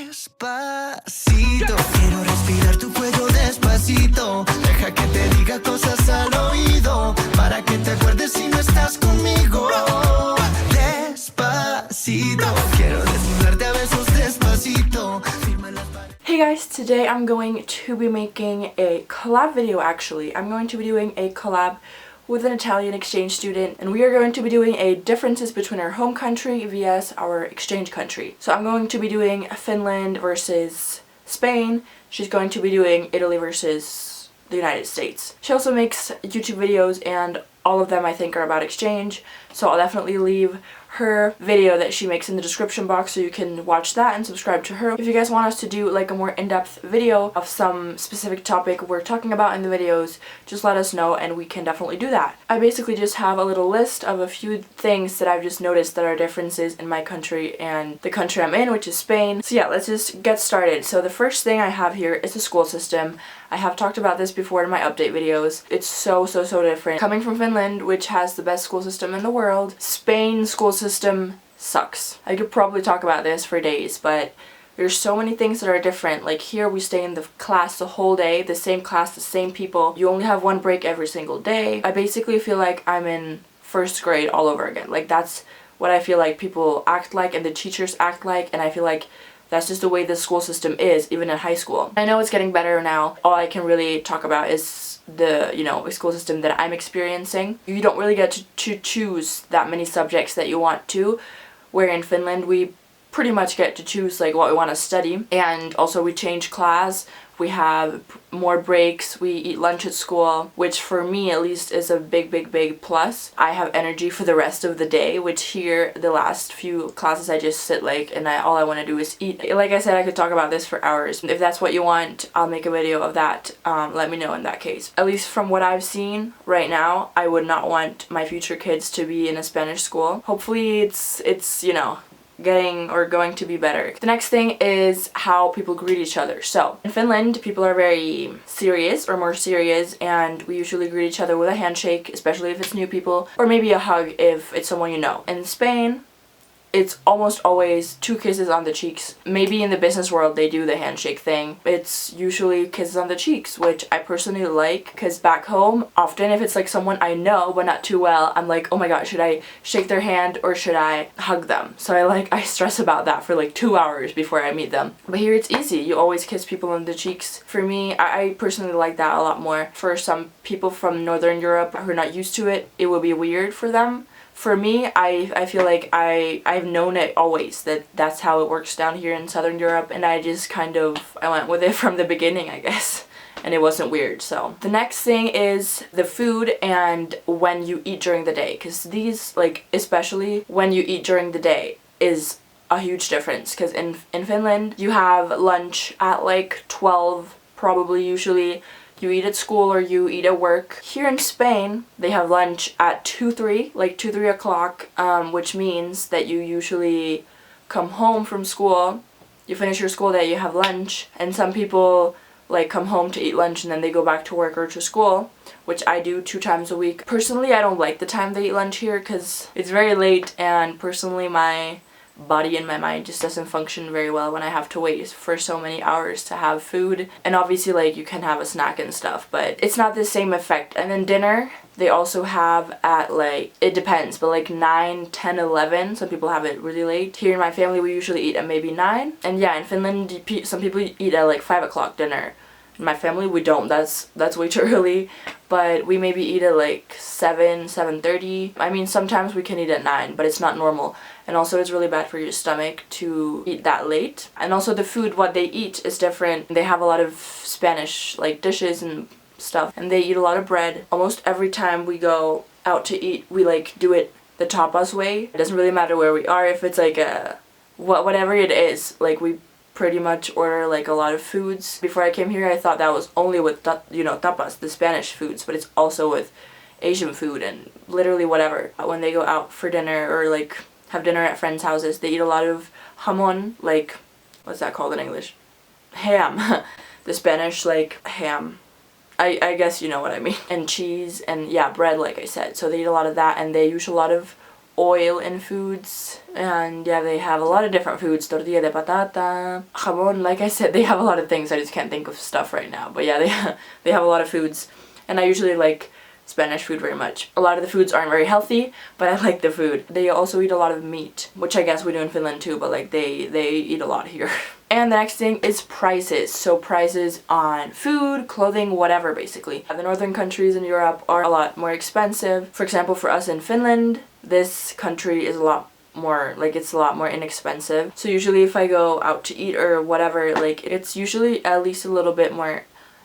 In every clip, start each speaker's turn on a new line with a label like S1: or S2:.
S1: Despacito, quiero respirar tu cuello despacito. Deja que te diga cosas al oído, para que te acuerdes si no estás conmigo. Despacito, quiero desnudarte a besos despacito. Hey guys, today I'm going to be making a collab video actually. I'm going to be doing a collab with an Italian exchange student, and we are going to be doing a differences between our home country vs our exchange country. So I'm going to be doing Finland versus Spain. She's going to be doing Italy versus the United States. She also makes YouTube videos, and all of them I think are about exchange, so I'll definitely leave her video that she makes in the description box so you can watch that and subscribe to her. If you guys want us to do like a more in-depth video of some specific topic we're talking about in the videos, just let us know and we can definitely do that. I basically just have a little list of a few things that I've just noticed that are differences in my country and the country I'm in, which is Spain. So yeah, let's just get started. So the first thing I have here is the school system. I have talked about this before in my update videos. It's so different. Coming from Finland, which has the best school system in the world, Spain's school system sucks. I could probably talk about this for days, but there's so many things that are different. Like here we stay in the class the whole day, the same class, the same people. You only have one break every single day. I basically feel like I'm in first grade all over again. Like that's what I feel like people act like and the teachers act like, and I feel like that's just the way the school system is, even in high school. I know it's getting better now. All I can really talk about is the, school system that I'm experiencing. You don't really get to choose that many subjects that you want to, where in Finland we pretty much get to choose like what we want to study, and also we change class. We have more breaks, we eat lunch at school, which for me at least is a big plus. I have energy for the rest of the day, which here, the last few classes I just sit and all I want to do is eat. Like I said, I could talk about this for hours. If that's what you want, I'll make a video of that. Let me know in that case. At least from what I've seen right now, I would not want my future kids to be in a Spanish school. Hopefully it's going to be better. The next thing is how people greet each other. So in Finland, people are very serious or more serious, and we usually greet each other with a handshake, especially if it's new people, or maybe a hug if it's someone you know. In Spain, it's almost always 2 kisses on the cheeks. Maybe in the business world they do the handshake thing. It's usually kisses on the cheeks, which I personally like, because back home, often if it's like someone I know but not too well, I'm like, oh my god, should I shake their hand or should I hug them? So I stress about that for like 2 hours before I meet them. But here it's easy. You always kiss people on the cheeks. For me, I personally like that a lot more. For some people from Northern Europe who are not used to it, it will be weird for them. For me, I feel like I've known it always, that's how it works down here in Southern Europe, and I just I went with it from the beginning, I guess, and it wasn't weird. So the next thing is the food and when you eat during the day, because these, especially when you eat during the day is a huge difference, because in Finland you have lunch at 12 probably usually. You eat at school or you eat at work. Here in Spain, they have lunch at 2-3 o'clock, which means that you usually come home from school, you finish your school day, you have lunch, and some people come home to eat lunch and then they go back to work or to school, which I do 2 times a week. Personally, I don't like the time they eat lunch here because it's very late, and personally my body and my mind just doesn't function very well when I have to wait for so many hours to have food. And obviously you can have a snack and stuff, but it's not the same effect. And then dinner they also have at it depends, but 9, 10, 11. Some people have it really late. Here in my family we usually eat at maybe 9, and yeah, in Finland some people eat at 5 o'clock dinner. In my family we don't, that's way too early, but we maybe eat at 7, 7:30. I mean, sometimes we can eat at 9, but it's not normal. And also it's really bad for your stomach to eat that late. And also the food, what they eat is different. They have a lot of Spanish dishes and stuff, and they eat a lot of bread. Almost every time we go out to eat, we do it the tapas way. It doesn't really matter where we are, if it's whatever it is, we pretty much order a lot of foods. Before I came here I thought that was only with tapas, the Spanish foods, but it's also with Asian food and literally whatever. When they go out for dinner or have dinner at friends' houses, they eat a lot of jamon, what's that called in English? Ham. The Spanish ham. I guess you know what I mean. And cheese and yeah, bread, like I said. So they eat a lot of that, and they use a lot of oil in foods. And yeah, they have a lot of different foods. Tortilla de patata, jamon. Like I said, they have a lot of things. I just can't think of stuff right now. But yeah, they have a lot of foods. And I usually like Spanish food very much. A lot of the foods aren't very healthy, but I like the food. They also eat a lot of meat, which I guess we do in Finland too, but like they eat a lot here. And the next thing is prices. So prices on food, clothing, whatever basically. The northern countries in Europe are a lot more expensive. For example, for us in Finland, this country is a lot more, like it's a lot more inexpensive. So usually if I go out to eat or whatever, like it's usually at least a little bit more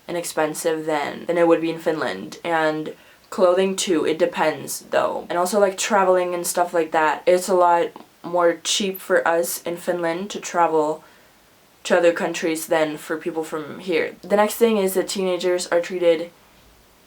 S1: inexpensive than it would be in Finland. And clothing too, it depends though. And also like traveling and stuff like that, it's a lot more cheap for us in Finland to travel to other countries than for people from here. The next thing is that teenagers are treated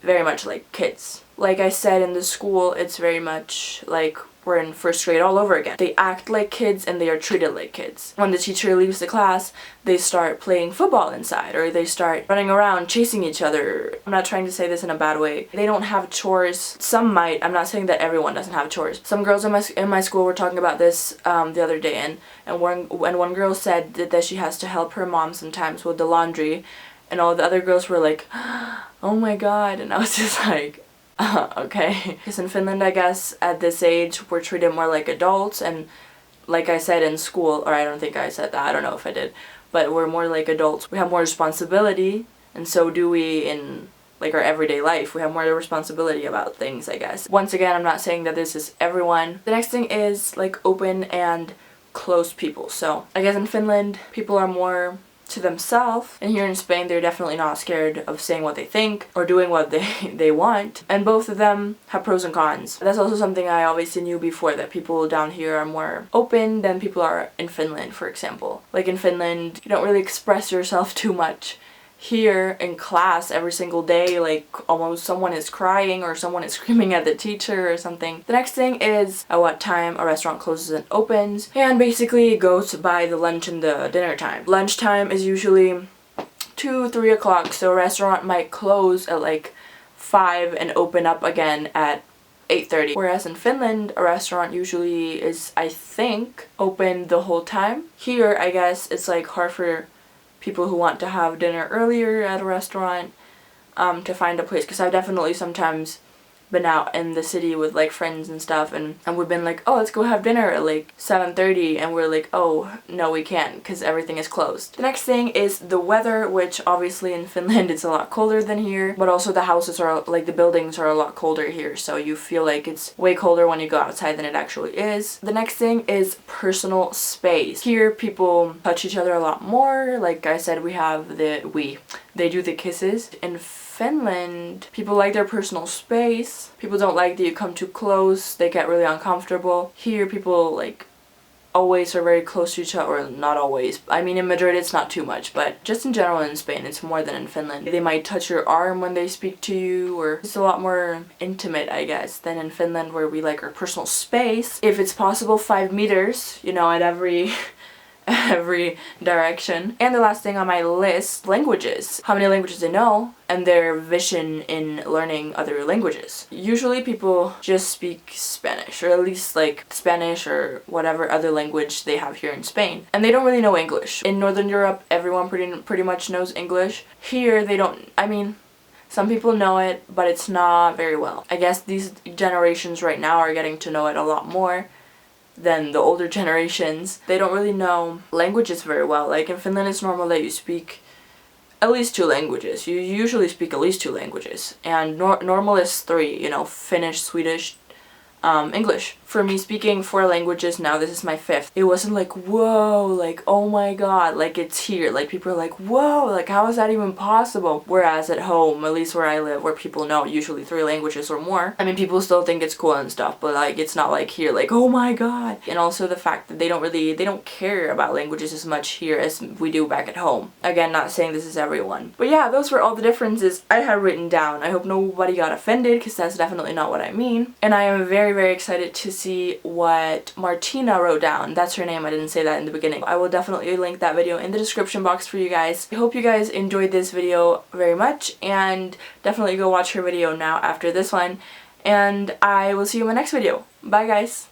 S1: very much like kids. Like I said, in the school, it's very much like we're in first grade all over again. They act like kids and they are treated like kids. When the teacher leaves the class, they start playing football inside, or they start running around chasing each other. I'm not trying to say this in a bad way. They don't have chores. Some might. I'm not saying that everyone doesn't have chores. Some girls in my school were talking about this the other day, and one girl said that she has to help her mom sometimes with the laundry, and all the other girls were like, oh my god, and I was just like, okay. Because in Finland, I guess, at this age, we're treated more like adults, and like I said in school, or I don't think I said that, I don't know if I did, but we're more like adults. We have more responsibility, and so do we in like our everyday life. We have more responsibility about things, I guess. Once again, I'm not saying that this is everyone. The next thing is like open and closed people. So I guess in Finland, people are more to themselves, and here in Spain they're definitely not scared of saying what they think or doing what they want, and both of them have pros and cons. That's also something I obviously knew before, that people down here are more open than people are in Finland, for example. Like in Finland, you don't really express yourself too much. Here in class every single day, like almost someone is crying or someone is screaming at the teacher or something. The next thing is at what time a restaurant closes and opens, and basically it goes by the lunch and the dinner time. Lunchtime is usually 2-3 o'clock, so a restaurant might close at like 5 and open up again at 8:30. Whereas in Finland, a restaurant usually is, I think, open the whole time. Here, I guess it's like hard for people who want to have dinner earlier at a restaurant to find a place, because I've definitely sometimes been out in the city with like friends and stuff, and we've been like, oh, let's go have dinner at like 7:30, and we're like, oh no, we can't because everything is closed. The next thing is the weather, which obviously in Finland it's a lot colder than here, but also the houses are, like the buildings are a lot colder here, so you feel like it's way colder when you go outside than it actually is. The next thing is personal space. Here people touch each other a lot more. Like I said, they do the kisses. In Finland, people like their personal space. People don't like that you come too close. They get really uncomfortable. Here, people like always are very close to each other, or not always. I mean, in Madrid it's not too much, but just in general in Spain it's more than in Finland. They might touch your arm when they speak to you, or it's a lot more intimate, I guess, than in Finland, where we like our personal space. If it's possible, 5 meters, you know, at every direction. And the last thing on my list, languages. How many languages they know, and their vision in learning other languages. Usually people just speak Spanish, or at least like Spanish or whatever other language they have here in Spain. And they don't really know English. In Northern Europe, everyone pretty much knows English. Here they don't. I mean, some people know it, but it's not very well. I guess these generations right now are getting to know it a lot more than the older generations. They don't really know languages very well. Like in Finland, it's normal that you speak at least 2 languages. You usually speak at least 2 languages, and normal is 3, you know, Finnish, Swedish, English. For me, speaking 4 languages now, this is my 5th. It wasn't like, whoa, like, oh my god, like it's here. Like people are like, whoa, like how is that even possible? Whereas at home, at least where I live, where people know usually 3 languages or more, I mean, people still think it's cool and stuff, but like it's not like here, like, oh my god. And also the fact that they don't care about languages as much here as we do back at home. Again, not saying this is everyone. But yeah, those were all the differences I had written down. I hope nobody got offended, because that's definitely not what I mean. And I am very, very excited to see what Martina wrote down. That's her name, I didn't say that in the beginning. I will definitely link that video in the description box for you guys. I hope you guys enjoyed this video very much, and definitely go watch her video now after this one, and I will see you in my next video. Bye guys!